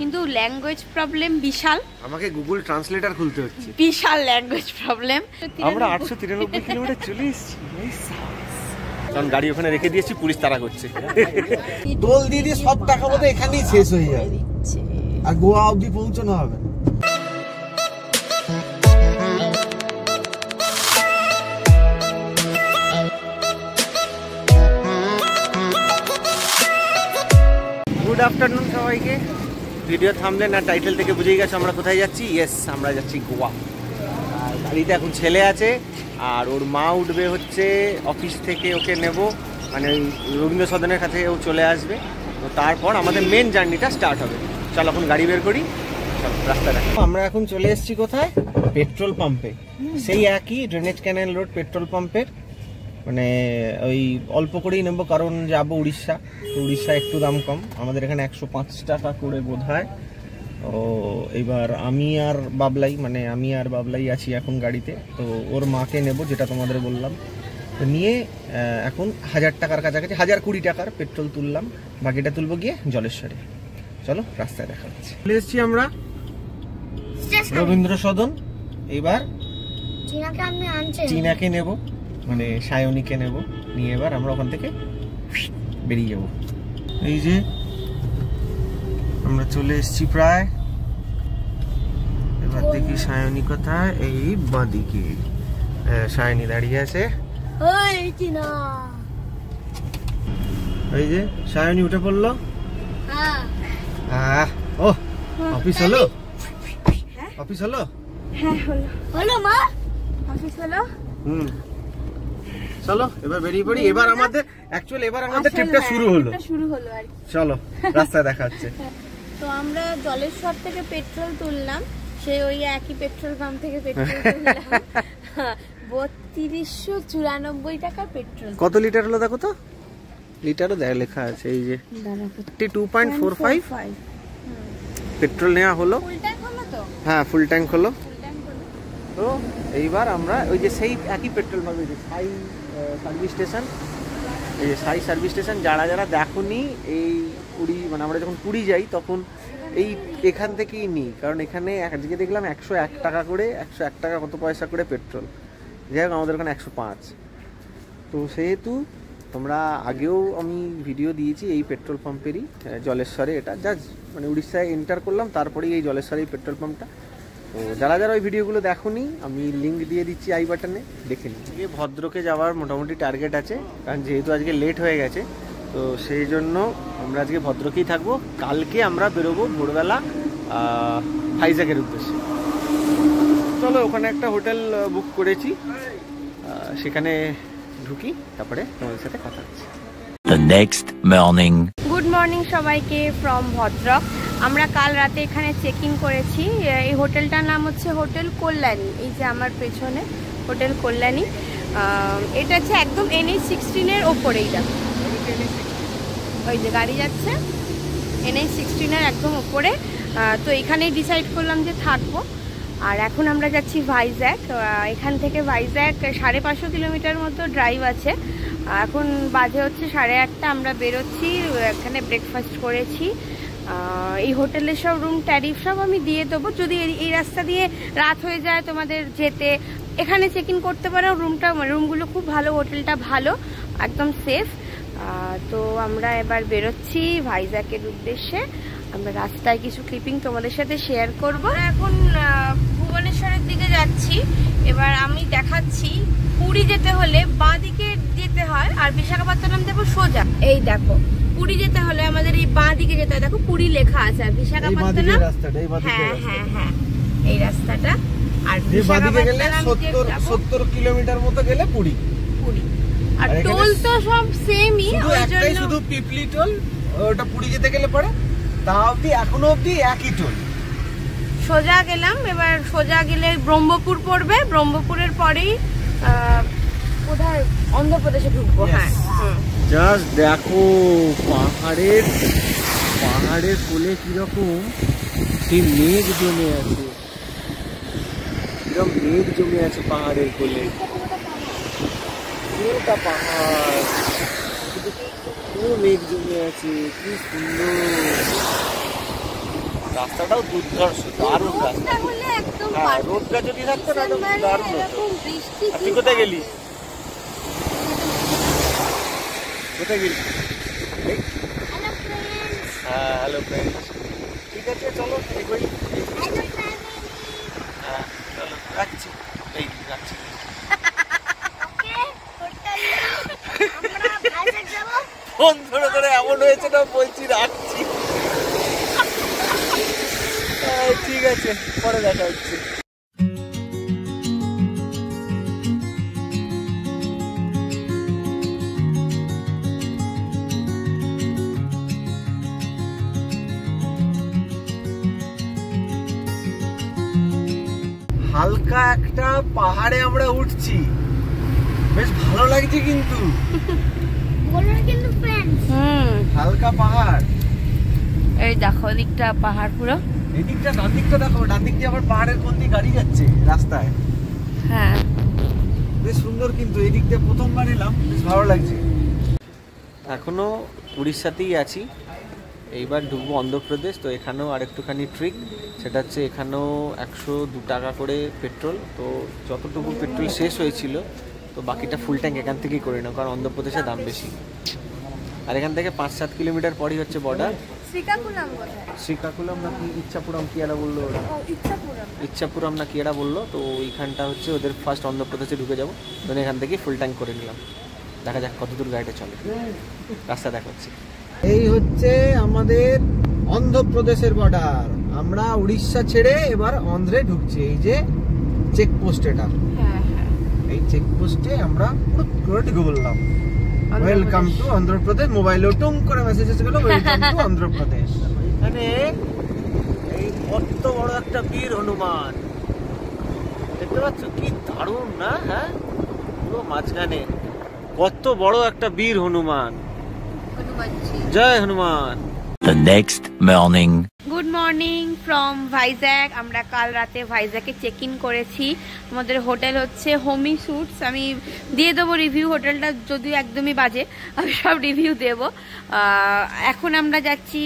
কিন্তু language problem বিশাল। আমাকে Google translator খুলতে হচ্ছে, বিশাল ল্যাঙ্গুয়েজ প্রবলেম। আমরা 893 কিলোমিটার চলে এসেছি, কারণ গাড়ি ওখানে রেখে দিয়েছি, পুলিশ তাড়া করছে। টোল দিয়ে দিয়ে সব টাকা বোধহয় এখানেই শেষ হয়ে যায়, আর গোয়া অবধি পৌঁছানো হবে। গুড আফটারনুন সবাইকে। ভিডিও থামলে না টাইটেল থেকে বুঝেই গেছে আমরা কোথায় যাচ্ছি। ইয়েস, আমরা যাচ্ছি গোয়া। আর গাড়িতে এখন ছেলে আছে, আর ওর মা উঠবে হচ্ছে অফিস থেকে, ওকে নেব, মানে ওই রবীন্দ্র সদনের কাছে ও চলে আসবে। তো তারপর আমাদের মেন জার্নিটা স্টার্ট হবে। চল এখন গাড়ি বের করি, রাস্তা দেখো। আমরা এখন চলে এসেছি কোথায়? পেট্রোল পাম্পে। সেই একই ড্রেনেজ ক্যানেল রোড পেট্রোল পাম্পের, মানে ওই অল্প করেই নেবো, কারণ যাবো উড়িষ্যা। তো উড়িষ্যা একটু দাম কম, আমাদের এখানে 105 টাকা করে বোধ হয়। ও এবার আমি আর বাবলাই আছি এখন গাড়িতে। তো ওর মাকে নেব, যেটা তোমাদের বললাম। তো নিয়ে এখন 1000 টাকার কাছাকাছি, 1020 টাকার পেট্রোল তুললাম, বাকিটা তুলবো গিয়ে জলেশ্বরে। চলো রাস্তায় দেখা হচ্ছে। চলে এসেছি আমরা রবীন্দ্র সদন। এবার চীনাকে নেব, মানে সায়নীকে নেব, নিয়ে এবার আমরা ওখান থেকে বেরিয়ে যাব। এই যে আমরা চলে এসেছি প্রায়। এবার দেখি সায়নী কোথায়। এই বাঁদিকে সায়নী দাঁড়িয়ে আছে। এই যে সায়নী উঠে পড়লো। ও অফিস হলো? অফিস হলো? হ্যাঁ হলো মা, অফিস হলো। চলো এবার বেরিয়ে পড়ি। এবার আমাদের ট্রিপটা শুরু হলো আর কি। চলো রাস্তায় দেখা হচ্ছে। তো আমরা জলেশ্বর থেকে পেট্রোল তুললাম, সেই ওই একই পেট্রোল পাম্প থেকে পেট্রোল তুললাম। 3294 টাকা পেট্রোল। কত লিটার হলো দেখো তো? লিটারও লেখা আছে, এই যে 52.45 পেট্রোল নেওয়া হলো। ফুল ট্যাঙ্ক হলো তো? হ্যাঁ ফুল ট্যাঙ্ক হলো। তো এইবার আমরা ওই যে সেই একই পেট্রোল পাম্পে যে সাই সার্ভিস স্টেশন, এই যে সাই সার্ভিস স্টেশন, যারা দেখোনি এই পুরী, মানে আমরা যখন পুরী যাই তখন এই এখান থেকেই নিই, কারণ এখানে আজকে দেখলাম 101 টাকা করে, 101 টাকা কত পয়সা করে পেট্রোল। যাই হোক আমাদের ওখানে 105। তো সেহেতু তোমরা আগেও আমি ভিডিও দিয়েছি এই পেট্রোল পাম্পেরই, জলেশ্বরে। এটা জাস্ট মানে উড়িষ্যায় এন্টার করলাম, তারপরেই এই জলেশ্বরে এই পেট্রোল পাম্পটা। তো যারা ওই ভিডিওগুলো দেখোনি, আমি লিঙ্ক দিয়ে দিচ্ছি আই বাটনে, দেখে নিই। আজকে ভদ্রকে যাওয়ার মোটামুটি টার্গেট আছে, কারণ যেহেতু আজকে লেট হয়ে গেছে, তো সেই জন্য আমরা আজকে ভদ্রকেই থাকবো। কালকে আমরা বেরোবো ভোরবেলা ভাইজ্যাগের উদ্দেশ্যে। চলো ওখানে একটা হোটেল বুক করেছি, সেখানে ঢুকি, তারপরে তোমাদের সাথে কথা হচ্ছে। গুড মর্নিং সবাইকে ফ্রম ভদ্রক। আমরা কাল রাতে এখানে চেক ইন করেছি। এই হোটেলটার নাম হচ্ছে হোটেল কল্যাণী। এই যে আমার পেছনে হোটেল কল্যাণী, এটা হচ্ছে একদম NH-16 ওপরে। এইটা ওই যে গাড়ি যাচ্ছে NH-16 একদম ওপরে। তো এখানেই ডিসাইড করলাম যে থাকবো। আর এখন আমরা যাচ্ছি ভাইজ্যাগ। এখান থেকে ভাইজ্যাগ 550 কিলোমিটার মতো ড্রাইভ আছে। এখন বাজে হচ্ছে 8:30। আমরা বেরোচ্ছি, এখানে ব্রেকফাস্ট করেছি। এই হোটেলের সব রুম ট্যারিফ সব আমি দিয়ে দেবো। যদি এই রাস্তা দিয়ে রাত হয়ে যায় তোমাদের যেতে, এখানে চেক ইন করতে পারো। রুমগুলো খুব ভালো, হোটেলটা ভালো, একদম সেফ। তো আমরা এবার বেরোচ্ছি ভাইজ্যাগের উদ্দেশ্যে। আমরা রাস্তায় কিছু ক্লিপিং তোমাদের সাথে শেয়ার করব। এখন ভুবনেশ্বরের দিকে যাচ্ছি। এবার আমি দেখাচ্ছি, পুরী যেতে হলে বাঁ দিকে যেতে হয়, আর বিশাখাপত্তনম দেবো সোজা। এই দেখো, পুরী যেতে হলে আমাদের এই বাঁ দিকে যেতে হয়। দেখো পুরী লেখা আছে, আর বিশাখাপত্তনম, হ্যাঁ হ্যাঁ হ্যাঁ এই রাস্তাটা। আর বিশাখাপত্তনম 70 কিলোমিটার মতো গেলে পুরী। আর টোল তো সব সেমই, শুধু পিপলি টোল, ওটা পুরী যেতে গেলে পরে তা অবধি এখনো অবধি একই টোল। সোজা গেলাম, এবার সোজা গেলে ব্রহ্মপুর পড়বে। ব্রহ্মপুরের পরেই কোথায় অন্ধ্রপ্রদেশে ঢুকবো। হ্যাঁ জাস্ট দেখো পাহাড়ের কোলে কিরকম সেই মেঘ জমে আছে, কিরকম মেঘ জমে আছে পাহাড়ের কোলে। পাহাড় পুরো মেঘ জমে আছে, কি সুন্দর। রাস্তাটাও দুর্ধর্ষ, দারুণ রাস্তা। হ্যাঁ, রোদটা যদি থাকতো না তো দারুণ হতো। তুই কোথায় গেলি? কোথায় গেলি? হ্যাঁ, হ্যালো ফ্রেন্ডস। ঠিক আছে, চলো এগোই। হ্যাঁ, চলো রাখছি। এই রাখছি। ফোন ধরে ধরে এমন হয়েছে না, বলছি রাখছি। ঠিক আছে, পরে দেখা হচ্ছে। হালকা একটা পাহাড়ে আমরা উঠছি, বেশ ভালো লাগছে কিন্তু। হালকা পাহাড়, এই দেখো দিকটা পাহাড় পুরো। এই দিকটা, ডান দিকটা দেখো, ডান দিক দিয়ে আবার পাহাড়ের কোন দিকে গাড়ি যাচ্ছে রাস্তায়। হ্যাঁ, বেশ সুন্দর কিন্তু। এই দিক দিয়ে প্রথমবার এলাম, বেশ ভালো লাগছে। এখনো উড়িষ্যাতেই আছি, এইবার ঢুকবো অন্ধ্রপ্রদেশ। তো এখানেও আর একটুখানি ট্রিক, সেটা হচ্ছে এখানেও 102 টাকা করে পেট্রোল। তো যতটুকু পেট্রোল শেষ হয়েছিল, তো বাকিটা ফুল ট্যাঙ্ক এখান থেকেই করে নাও, কারণ অন্ধ্রপ্রদেশে দাম বেশি। আর এখান থেকে 5-7 কিলোমিটার পরই হচ্ছে বর্ডার। শ্রীকাকুলাম নাকি ইচ্ছাপুরম কি এরা বললো, ইচ্ছাপুরম না কি এরা বললো। তো ওইখানটা হচ্ছে ওদের ফার্স্ট অন্ধ্রপ্রদেশে ঢুকে যাবো। মানে এখান থেকেই ফুল ট্যাঙ্ক করে নিলাম। দেখা যাক কতদূর গাড়িটা চলে, রাস্তা দেখাচ্ছি। এই হচ্ছে আমাদের অন্ধ্রপ্রদেশের বর্ডার। আমরা উড়িষ্যা ছেড়ে এবার অন্ধ্রে ঢুকছি। এই যে চেকপোস্ট, এটা এই চেকপোস্টে আমরা পুরো ঢুকে বললাম ওয়েলকাম টু অন্ধ্রপ্রদেশ। মোবাইলেও টুং করে মেসেজ এসে গেল ওয়েলকাম টু অন্ধ্রপ্রদেশ। এখানে এই কত বড় একটা বীর হনুমান দেখতে পাচ্ছ, কি দারুণ না? হ্যাঁ, পুরো মাঝখানে কত বড় একটা বীর হনুমান। জয় Hanuman. The next morning. Good morning from Vizag. আমরা কাল রাতে ভাইজ্যাকে চেক ইন করেছি। আমাদের হোটেল হচ্ছে হোমি স্যুটস। আমি দিয়ে দেবো রিভিউ, হোটেলটা যদিও একদমই বাজে, আমি সব রিভিউ দেব। এখন আমরা যাচ্ছি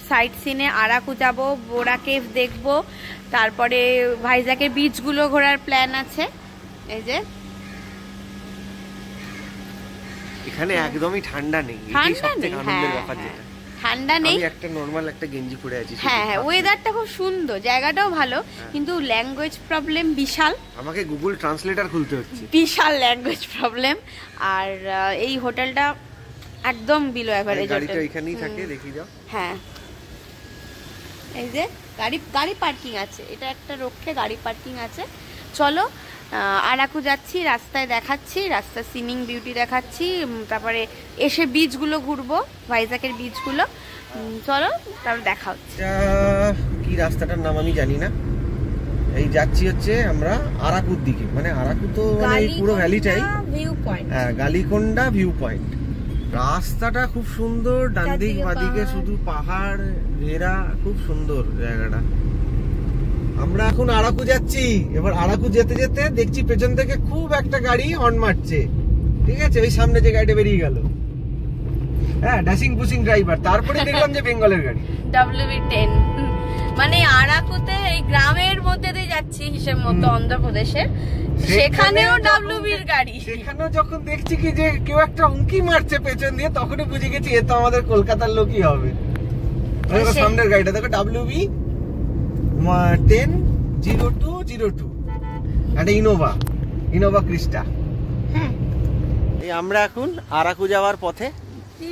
সাইট সিনে, আরাকু যাব, বোরা কেভ দেখব, তারপরে ভাইজ্যাকের বিচগুলো ঘোরার প্ল্যান আছে। এই যে এখানে একদমই ঠান্ডা নেই, ঠান্ডা নেই, ঠান্ডা নেই, একটা নরমাল একটা গেঞ্জি পরে আছি। হ্যাঁ হ্যাঁ, ওয়েদারটা খুব সুন্দর, জায়গাটাও ভালো, কিন্তু ল্যাঙ্গুয়েজ প্রবলেম বিশাল। আমাকে গুগল ট্রান্সলেটর খুলতে হচ্ছে, বিশাল ল্যাঙ্গুয়েজ প্রবলেম। আর এই হোটেলটা একদম বিলো এভারেজ। গাড়িটা এখানেই থাকে, দেখি যাও। হ্যাঁ, এই যে গাড়ি পার্কিং আছে, এটা একটা রক্ষে গাড়ি পার্কিং আছে। চলো আরাকু যাচ্ছি, রাস্তায় দেখাচ্ছি, রাস্তার সিনিং বিউটি দেখাচ্ছি, তারপরে এসে বিচগুলো ঘুরবো, ভাইজ্যাকের বিচগুলো। চলো তারপরে দেখা হচ্ছে। কি রাস্তাটার নাম আমি জানি না। এই যাচ্ছি হচ্ছে আমরা আরাকুর দিকে, মানে আরাকু তো মানে পুরো ভ্যালিটাই ভিউ পয়েন্ট। হ্যাঁ, গালিকোন্ডা ভিউ পয়েন্ট। রাস্তাটা খুব সুন্দর, ডান দিক বাদিকে শুধু পাহাড় ঘেরা, খুব সুন্দর জায়গাটা। আমরা এখন আরাকু যাচ্ছি। এবার আরাকু যেতে যেতে দেখছি পেছন থেকে খুব একটা গাড়ি হর্ন মারছে। ঠিক আছে, ওই সামনে যে গাড়িটা বেরিয়ে গেল, হ্যাঁ, ড্যাশিং পুশিং ড্রাইভার। তারপরে দেখলাম যে বেঙ্গলের গাড়ি, WV10। মানে আরাকুতে এই গ্রামের মধ্যে দিয়ে যাচ্ছি হিসেব মতো অন্ধ্রপ্রদেশের, সেখানেও WV এর গাড়ি। সেখানেও যখন দেখছি কি যে কেউ একটা উঁকি মারছে পেছন দিয়ে, তখনই বুঝে গেছি এ তো আমাদের কলকাতার লোকই হবে। সামনের গাড়িটা দেখো, WV10-0202, একটা ইনোভা ক্রিস্টা। এই আমরা এখন আরাকু যাওয়ার পথে টি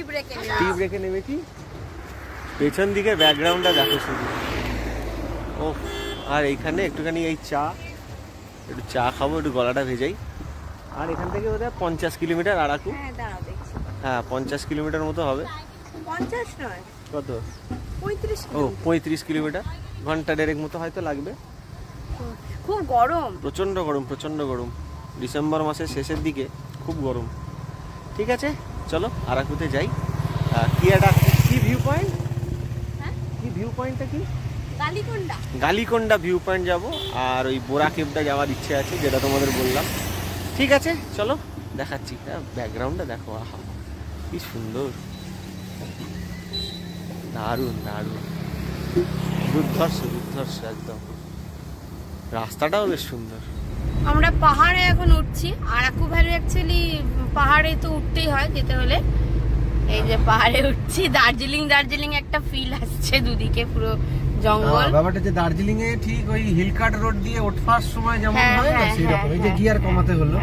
ব্রেকে নেমেছি। পেছন দিকে ব্যাকগ্রাউন্ডটা দেখো শুধু। ও, আর এইখানে একটুখানি এই একটু চা খাবো, একটু গলাটা ভেজাই। আর এখান থেকে বোধহয় 50 কিলোমিটার আরাকু। হ্যাঁ, 50 কিলোমিটার মতো হবে। 50 নয়, কত? 35। ও, 35 কিলোমিটার, ঘন্টা দেড়েক মতো হয়তো লাগবে। খুব গরম, প্রচন্ড গরম, প্রচন্ড গরম। ডিসেম্বর মাসের শেষের দিকে খুব গরম। ঠিক আছে, চলো আরাকুতে যাই। কি ভিউ পয়েন্ট? কি ভিউ পয়েন্টটা কি? গালিকোন্ডা ভিউ পয়েন্ট যাবো। আর ওই বোরা কেভটা যাওয়ার ইচ্ছে আছে, যেটা তোমাদের বললাম। ঠিক আছে, চলো দেখাচ্ছি। হ্যাঁ, ব্যাকগ্রাউন্ডটা দেখো, আহা কি সুন্দর, দারুণ দারুণ। দুর্ধর্ষ একদম, রাস্তাটাও বেশ সুন্দর। আমরা পাহাড়ে এখন উঠছি। আরাকু ভ্যালি অ্যাকচুয়ালি পাহাড়ে তো উঠতেই হয় যেতে হলে। এই যে পাহাড়ে উঠছি, দার্জিলিং একটা ফিল আসছে, দুদিকে পুরো জঙ্গল। ব্যাপারটা যে দার্জিলিং এ ঠিক ওই হিলকাট রোড দিয়ে ওঠার সময় যেমন হয় না সেরকম, এই যে গিয়ার কমাতে হলো,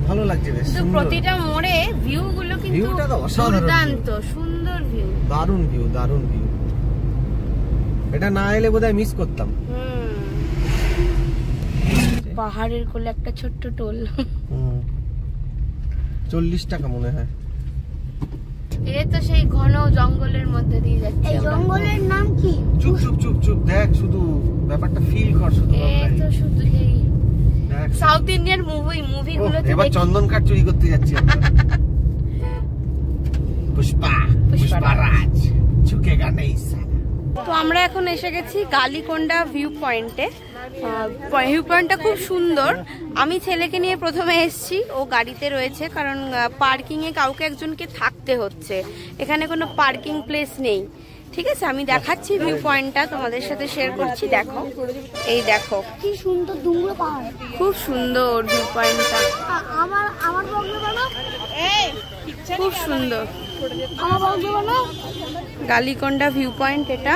ভালো লাগছে বেশ সুন্দর। প্রতিটা মোড়ে ভিউ গুলো কিন্তু দুর্দান্ত সুন্দর ভিউ, দারুণ ভিউ। এটা না এলে বোধহয় মিস করতাম। পাহাড়ের কোলে একটা ছোট্ট টোল, 40 টাকা মনে হয়। এই তো সেই ঘন জঙ্গলের মধ্যে দিয়ে যাচ্ছে। এই জঙ্গলের নাম কি? চুপ দেখ, শুধু ব্যাপারটা ফিল কর শুধু। এই তো শুধু সেই সাউথ ইন্ডিয়ান মুভিগুলোতে এবার চন্দন কাঠ চুরি করতে যাচ্ছি আমরা। পুষ্পারাজ ঝুঁকেগা নেই। তো আমরা এখন এসে গেছি গালিকোন্ডা ভিউ পয়েন্টে। ভিউ পয়েন্টটা খুব সুন্দর। আমি ছেলেকে নিয়ে প্রথমে এসেছি, ও গাড়িতে রয়েছে, কারণ পার্কিংয়ে কাউকে একজনকে থাকতে হচ্ছে, এখানে কোনো পার্কিং প্লেস নেই। ঠিক আছে, আমি দেখাচ্ছি ভিউ পয়েন্টটা, তোমাদের সাথে শেয়ার করছি। দেখো, এই দেখো কি সুন্দর ডুমুর পাহাড়, খুব সুন্দর ভিউ পয়েন্টটা। আমার বগলে বানো, খুব সুন্দর আমার বগলে বানো। গালিকোন্ডা ভিউ পয়েন্ট এটা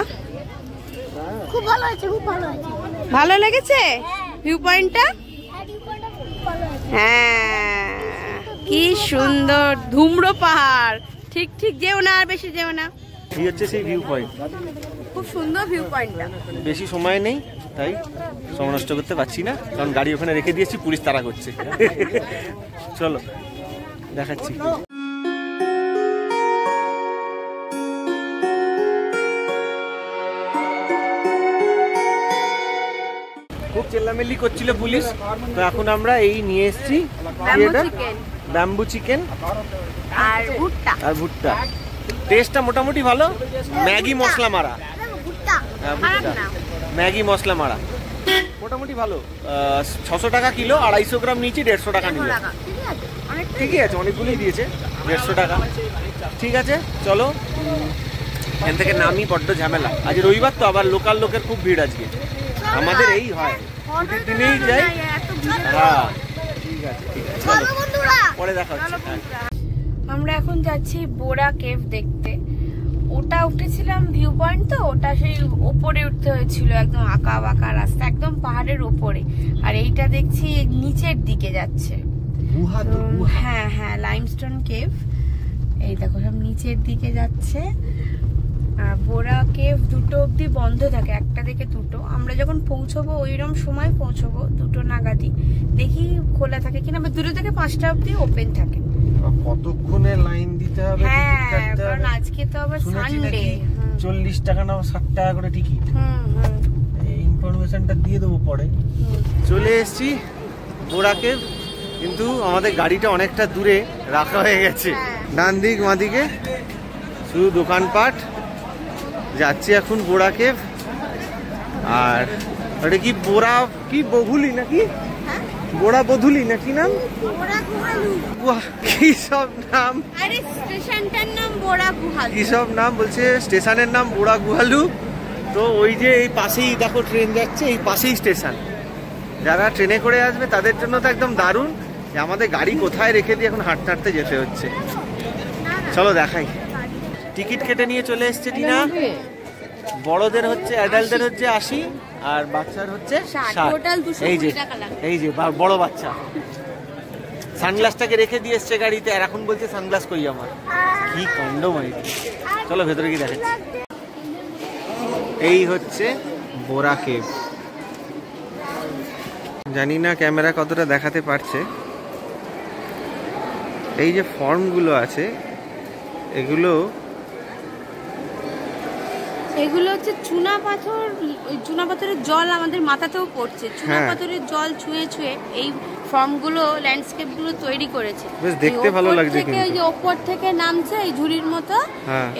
খুব ভালো আছে, খুব ভালো আছে। ভালো লেগেছে ভিউ পয়েন্টটা? হ্যাঁ, কি সুন্দর ধুমরো পাহাড়। ঠিক যেও না, আর বেশি যেও না। এই হচ্ছে সেই ভিউ পয়েন্ট, খুব সুন্দর ভিউ পয়েন্টটা। বেশি সময় নেই তাই সময় নষ্ট করতে পারছি না, কারণ গাড়ি ওখানে রেখে দিয়েছি, পুলিশ তাড়া করছে। চলো দেখাচ্ছি। খুব চেল্লামেল্লি করছিল পুলিশ, তো এখন আমরা এই নিয়ে এসেছি ব্যাম্বু চিকেন আর ভুট্টা। টেস্টটা মোটামুটি ভালো, ম্যাগি মশলা মারা, ম্যাগি মশলা মারা মোটামুটি ভালো। 600 টাকা কিলো, 250 গ্রাম নিয়েছি, 150 টাকা নিল। ঠিকই আছে, অনেকগুলোই দিয়েছে, 150 টাকা। ঠিক আছে, চলো এখান থেকে নামি, বড্ড ঝামেলা। আজ রবিবার তো, আবার লোকাল লোকের খুব ভিড় আজকে। আমাদের এই হয় দিনেই যাই। হ্যাঁ ঠিক আছে, পরে দেখা হচ্ছে। আমরা এখন যাচ্ছি বোরা কেভ দেখতে। ওটা উঠেছিলাম ভিউ পয়েন্ট, তো ওটা সেই ওপরে উঠতে হয়েছিল, একদম আঁকা বাঁকা রাস্তা, একদম পাহাড়ের ওপরে। আর এইটা দেখছি নিচের দিকে যাচ্ছে। হ্যাঁ, লাইমস্টোন কেভ। এই দেখো সব নিচের দিকে যাচ্ছে। আর বোরা কেভ 2টো অবধি বন্ধ থাকে, 1টা থেকে 2টো। আমরা যখন পৌঁছবো ওইরকম সময় পৌঁছবো, 2টো নাগাদই। দেখি খোলা থাকে কিনা। 2টো থেকে 5টা অবধি ওপেন থাকে। কতক্ষণে লাইন দিতে হবে? হ্যাঁ, কারণ আজকে তো আবার সানডে। 40 টাকা না 60 টাকা করে টিকিট। এই ইনফরমেশনটা দিয়ে দেবো পরে। চলে এসেছি বোরা কেভ, কিন্তু আমাদের গাড়িটা অনেকটা দূরে রাখা হয়ে গেছে। ডান দিক বাঁ দিকে শুধু দোকানপাট। যাচ্ছি এখন বোরা কেভ। আর ওটা কি বোরা কি বগুলি নাকি বোরা বধুলি নাকি নাম, কি সব নাম, আরে স্টেশনটার নাম বোরা গুহালু, কি সব নাম বলছে। স্টেশনের নাম বোরা গুহালু। তো ওই যে এই পাশেই দেখো ট্রেন যাচ্ছে, এই পাশেই স্টেশন। যারা ট্রেনে করে আসবে তাদের জন্য তো একদম দারুণ। আমাদের গাড়ি কোথায় রেখে দিয়ে এখন হাঁটতে হাঁটতে যেতে হচ্ছে। চলো দেখাই। টিকিট কেটে নিয়ে চলে এসছে টিনা। বড়দের হচ্ছে, অ্যাডাল্টদের হচ্ছে 80, আর বাচ্চার হচ্ছে 60। এই যে বড় বাচ্চা সানগ্লাসটাকে রেখে দিয়ে এসছে গাড়িতে, আর এখন বলছে সানগ্লাস কই আমার। কি কাণ্ড মাই। চলো ভেতরে গিয়ে দেখাচ্ছি। এই হচ্ছে বোরা কেভ। জানি না ক্যামেরা কতটা দেখাতে পারছে। এই যে ফর্মগুলো আছে, এগুলো হচ্ছে চুনা পাথর। চুনা পাথরের জল আমাদের মাথাতেও পড়ছে। চুনা পাথরের জল ছুঁয়ে ছুঁয়ে এই ফর্মগুলো, ল্যান্ডস্কেপগুলো তৈরি করেছে। বেশ দেখতে ভালো লাগছে। এই যে ওপর থেকে নামছে এই ঝুড়ির মতো,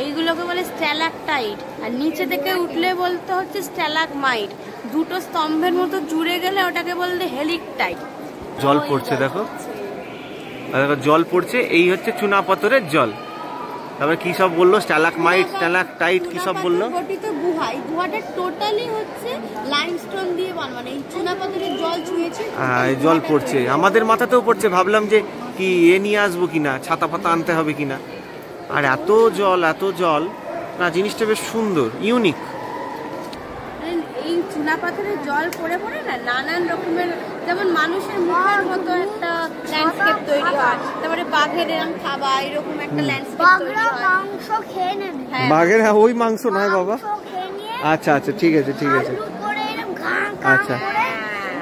এইগুলোকে বলে স্ট্যালাকটাইট। আর নিচে থেকে উঠলে বলতে হচ্ছে স্ট্যালাগমাইট। 2টো স্তম্ভের মতো জুড়ে গেলে ওটাকে বলতে হেলিকটাইট। জল পড়ছে দেখো, জল পড়ছে। এই হচ্ছে চুনা পাথরের জল। তারপরে কি সব বললো, স্ট্যালাকমাইট স্ট্যালাকটাইট কি সব বললো। গঠিত গুহা, এই গুহাটা টোটালি হচ্ছে লাইমস্টোন দিয়ে বানানো। এই চুনাপাথরের জল ছুঁয়েছে, হ্যাঁ জল পড়ছে, আমাদের মাথাতেও পড়ছে। ভাবলাম যে কি এ নিয়ে আসবো কিনা, ছাতা পাতা আনতে হবে কিনা। আর এত জল না, জিনিসটা বেশ সুন্দর, ইউনিক। এই চুনাপাথরের জল পড়ে পড়ে না নানান রকমের, যেমন মানুষের মুখের মতো একটা ল্যান্ডস্কেপ তৈরি হয়, তারপরে বাঘের এরকম খাবা এরকম একটা ল্যান্ডস্কেপ তৈরি হয়। মাংস খেয়ে নেবে, হ্যাঁ, বাঘের ওই মাংস নয় বাবা। মাংস খেয়ে নিয়ে আচ্ছা ঠিক আছে আলু করে এরকম ঘা ঘা আচ্ছা। করে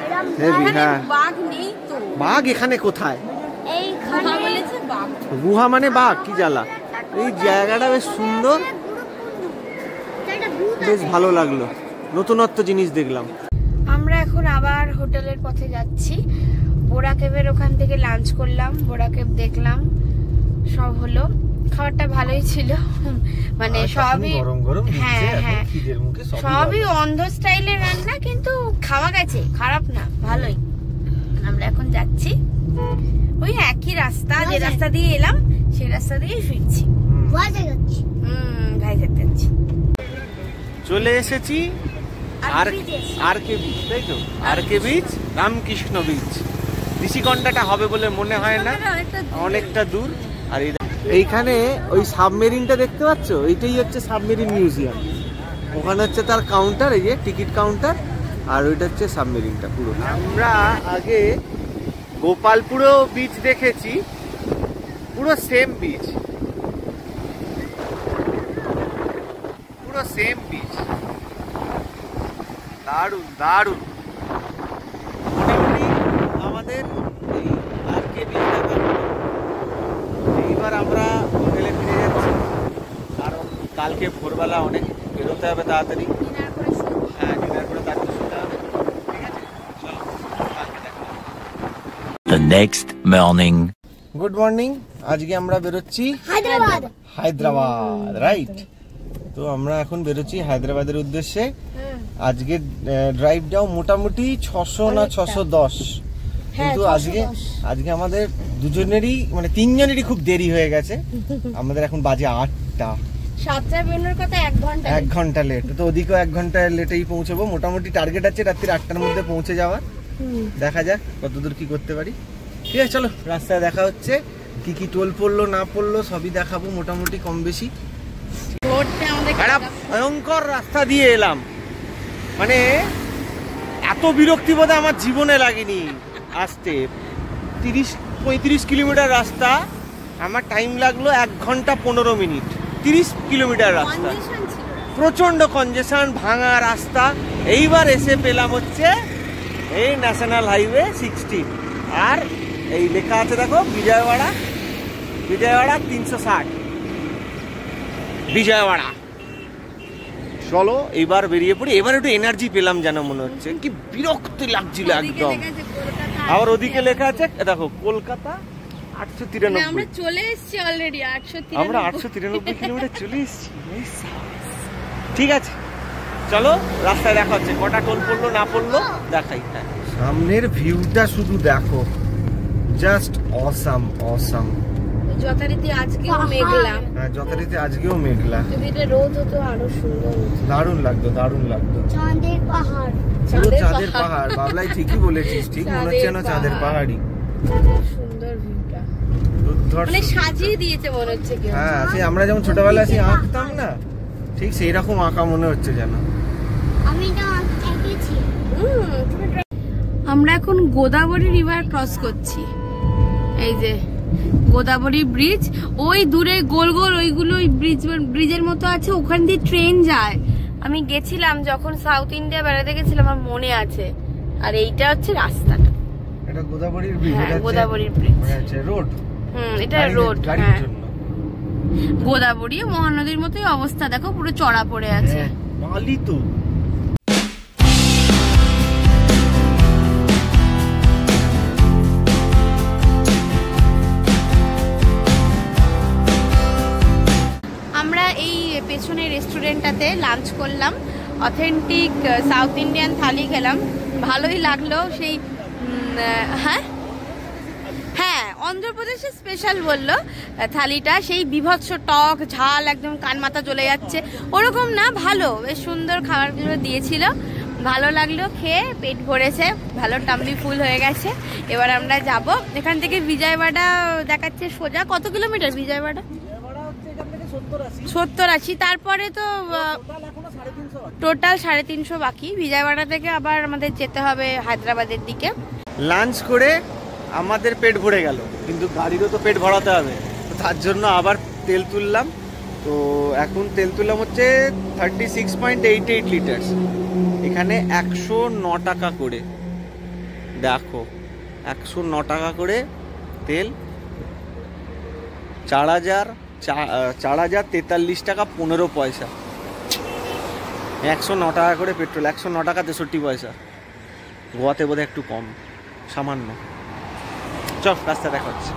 এরকম হেভি, এখানে হ্যাঁ। বাঘ নেই তো, বাঘ এখানে কোথায়? এইখানে বলেছে বাঘ। গুহা মানে বাঘ, কি জ্বালা। এই জায়গাটা বেশ সুন্দর, বেশ ভালো লাগলো, নতুনত্ব জিনিস দেখলাম। আমরা এখন আবার হোটেলের পথে যাচ্ছি। বোরা কেভের ওখান থেকে লাঞ্চ করলাম, বোরা কেভ দেখলাম, সব হলো। খাবারটা ভালোই ছিল, মানে সবই গরম গরম হ্যাঁ হ্যাঁ খিদের মুখে সবই অন্ধ স্টাইলের রান্না, কিন্তু খাওয়া গেছে, খারাপ না, ভালোই। আমরা এখন যাচ্ছি ওই একই রাস্তা, যে রাস্তা দিয়ে এলাম সেই রাস্তা দিয়ে ফিরছি। ভাজা যাচ্ছে ভাইজাগ যাচ্ছি। চলে এসেছি আরকে বিচ, তাই তো? আরকে বিচ, রামকৃষ্ণ বিচ। ঋষিকণ্ঠাটা হবে বলে মনে হয় না, অনেকটা দূর। আর এইখানে ওই সাবমেরিনটা দেখতে পাচ্ছ, এইটাই হচ্ছে সাবমেরিন মিউজিয়াম। ওখানে হচ্ছে তার কাউন্টার, এই যে টিকিট কাউন্টার, আর ওইটা হচ্ছে সাবমেরিনটা পুরো। আমরা আগে গোপালপুরও বিচ দেখেছি, পুরো সেম বিচ, পুরো সেম বিচ, দারুণ দারুণ। মোটামুটি আমাদের এই আরকে বিচ দেখা হলো। এইবার আমরা হোটেলে ফিরে যাচ্ছি, কারণ কালকে ভোরবেলা অনেক বেরোতে হবে তাড়াতাড়ি। হ্যাঁ, ডিনার করে তাড়াতাড়ি শুতে হবে। ঠিক আছে, চলো কালকে দেখা হবে। The next morning. Good morning. আজকে আমরা বেরোচ্ছি হায়দ্রাবাদ, রাইট? তো আমরা এখন বেরোচ্ছি হায়দ্রাবাদের উদ্দেশ্যে। আজকে ড্রাইভটাও মোটামুটি 600 না 610, কিন্তু আজকে আমাদের দুজনেরই মানে তিনজনেরই খুব দেরি হয়ে গেছে। আমাদের এখন বাজে 8টা, 7টায় বেরোনোর কথা 1 ঘন্টা, 1 ঘন্টা লেট। তো ওদিকেও 1 ঘন্টা লেটেই পৌঁছবো। মোটামুটি টার্গেট আছে রাত্রি 8টার মধ্যে পৌঁছে যাওয়ার। দেখা যাক কতদূর কি করতে পারি। ঠিক আছে, চলো রাস্তায় দেখা হচ্ছে। কি কি টোল পড়লো না পড়লো সবই দেখাবো, মোটামুটি কম বেশি। একটা ভয়ঙ্কর রাস্তা দিয়ে এলাম, মানে এত বিরক্তি বোধ আমার জীবনে লাগেনি। আসতে 30-35 কিলোমিটার রাস্তা, আমার টাইম লাগলো 1 ঘন্টা 15 মিনিট। 30 কিলোমিটার রাস্তা, প্রচন্ড কনজেশন, ভাঙা রাস্তা। এইবার এসে পেলাম হচ্ছে এই ন্যাশনাল হাইওয়ে 16, আর এই লেখা আছে দেখো বিজয়ওয়াড়া 360 বিজয়ওয়াড়া। চলো এইবার বেরিয়ে পড়ি। এবার একটু এনার্জি পেলাম যেন মনে হচ্ছে, কি বিরক্তি লাগছিল একদম। আবার ওদিকে লেখা আছে দেখো কলকাতা 893। আমরা চলে এসেছি অলরেডি 893, আমরা 893 কিলোমিটার চলে এসেছি। ঠিক আছে, চলো রাস্তায় দেখা হচ্ছে। কটা টোল পড়লো না পড়লো দেখাই। হ্যাঁ, সামনের ভিউটা শুধু দেখো, জাস্ট অসাম অসাম। যথারীতি আজকেও মেঘলা। হ্যাঁ, যথারীতি আজকেও মেঘলা। যদি এটা রোদ হতো আরো সুন্দর হতো। দারুণ লাগতো, দারুণ লাগতো। চাঁদের পাহাড়, পুরো চাঁদের পাহাড়। বাবলাই ঠিকই বলেছিস, ঠিক মনে হচ্ছে না চাঁদের পাহাড়ি। সুন্দর ভিউটা, দুর্ধর্ষ। মানে সাজিয়ে দিয়েছে মনে হচ্ছে কেউ। হ্যাঁ, সেই আমরা যেমন ছোটবেলায় সেই আঁকতাম না, ঠিক সেই রকম আঁকা মনে হচ্ছে যেন। আমি না এঁকেছি। আমরা এখন গোদাবরী রিভার ক্রস করছি। এই যে গোদাবরী ব্রিজ, ওই দূরে গোল গোল ওইগুলো ব্রিজের মতো আছে, ওখান দিয়ে ট্রেন যায়। আমি গেছিলাম যখন সাউথ ইন্ডিয়া বেড়াতে গেছিলাম, আমার মনে আছে। আর এইটা হচ্ছে রাস্তাটা, এটা গোদাবরীর ব্রিজ। হ্যাঁ, গোদাবরীর ব্রিজ, আচ্ছা রোড। এটা রোড। গাড়ির জন্য গোদাবরী মহানদীর মতোই অবস্থা, দেখো পুরো চড়া পড়ে আছে। মালি তো। আমরা এই পেছনের রেস্টুরেন্টটাতে লাঞ্চ করলাম, অথেন্টিক সাউথ ইন্ডিয়ান থালি খেলাম, ভালোই লাগলো। সেই হ্যাঁ হ্যাঁ, অন্ধ্রপ্রদেশের স্পেশাল বললো থালিটা, সেই বিভৎস টক ঝাল একদম কান মাথা চলে যাচ্ছে ওরকম না, ভালো বেশ সুন্দর খাবারগুলো দিয়েছিল, ভালো লাগলো খেয়ে, পেট ভরেছে, ভালো টাম্বি ফুল হয়ে গেছে। এবার আমরা যাব এখান থেকে বিজয়বাড়া দেখাচ্ছে সোজা, কত কিলোমিটার বিজয়বাড়া? 70-80। তারপরে তো টোটাল 350 বাকি। বিজয়বাড়া থেকে আবার আমাদের যেতে হবে হায়দ্রাবাদের দিকে। লাঞ্চ করে আমাদের পেট ভরে গেল, কিন্তু গাড়িরও তো পেট ভরাতে হবে, তো তার জন্য আবার তেল তুললাম। তো এখন তেল তুললাম হচ্ছে 36.88 লিটার। এখানে 109 টাকা করে, দেখো 109 টাকা করে তেল, 4043 টাকা 15 পয়সা। 109 টাকা করে পেট্রোল, 109 টাকা 63 পয়সা। গোয়াতে বোধহয় একটু কম, সামান্য। চল রাস্তা দেখাচ্ছি।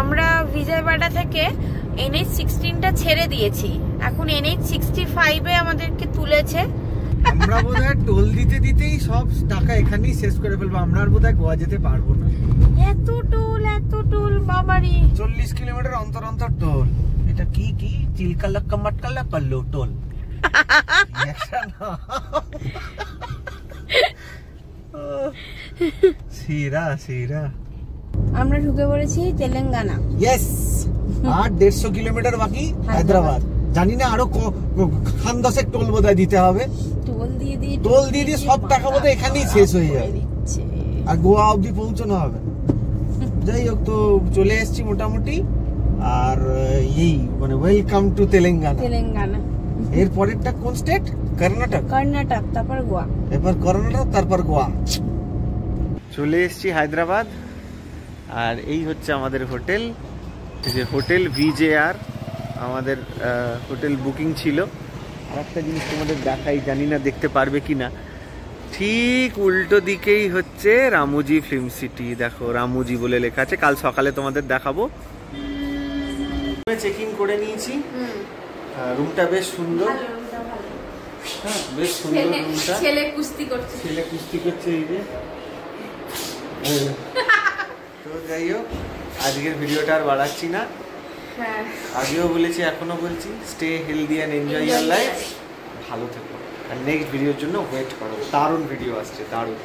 আমরা বিজয়বাড়া থেকে NH-16টা ছেড়ে দিয়েছি, এখন NH-65-এ আমাদেরকে তুলেছে। আমরা বোধহয় টোল দিতে দিতেই সব টাকা এখানেই শেষ করে ফেলবো, আমরা আর বোধহয় গোয়া যেতে পারবো না। এত টোল বাবারি, 40 কিলোমিটার অন্তর অন্তর টোল। এটা কি চিলকাল্লা মাটকাল্লা পাল্লো টোল। সিরা আমরা ঢুকে পড়েছি তেলেঙ্গানা। ইয়েস, আর 150 কিলোমিটার বাকি হায়দ্রাবাদ। জানি না আরো খান 10 টোল বোধহয় দিতে হবে। টোল দিয়ে সব টাকা বোধহয় এখানেই শেষ হয়ে যাবে, আর গোয়া অবধি পৌঁছানো হবে। যাই হোক, তো চলে এসেছি মোটামুটি। আর এই মানে ওয়েলকাম টু তেলেঙ্গানা। এর পরেরটা কোন স্টেট? কর্ণাটক, তারপর গোয়া। এরপর কর্ণাটক, তারপর গোয়া। চলে এসেছি হায়দ্রাবাদ, আর এই হচ্ছে আমাদের হোটেল, যে হোটেল VJR। আমাদের হোটেল বুকিং ছিল। আর একটা জিনিস তোমাদের দেখাই, জানি না দেখতে পারবে কিনা, ঠিক উল্টো দিকেই হচ্ছে রামুজি ফিল্ম সিটি। দেখো রামুজি বলে লেখা আছে, কাল সকালে তোমাদের দেখাবো। চেক ইন করে নিয়েছি, রুমটা বেশ সুন্দর, হ্যাঁ বেশ সুন্দর রুমটা। ছেলে কুস্তি করছে এই যে। তো যাই হোক, আজকের ভিডিওটা আর বাড়াচ্ছি না। আগেও বলেছি, এখনো বলছি, stay healthy and enjoy year life. ভালো থেকো, আর নেক্সট ভিডিওর জন্য ওয়েট করো, দারুণ ভিডিও আসছে, দারুণ।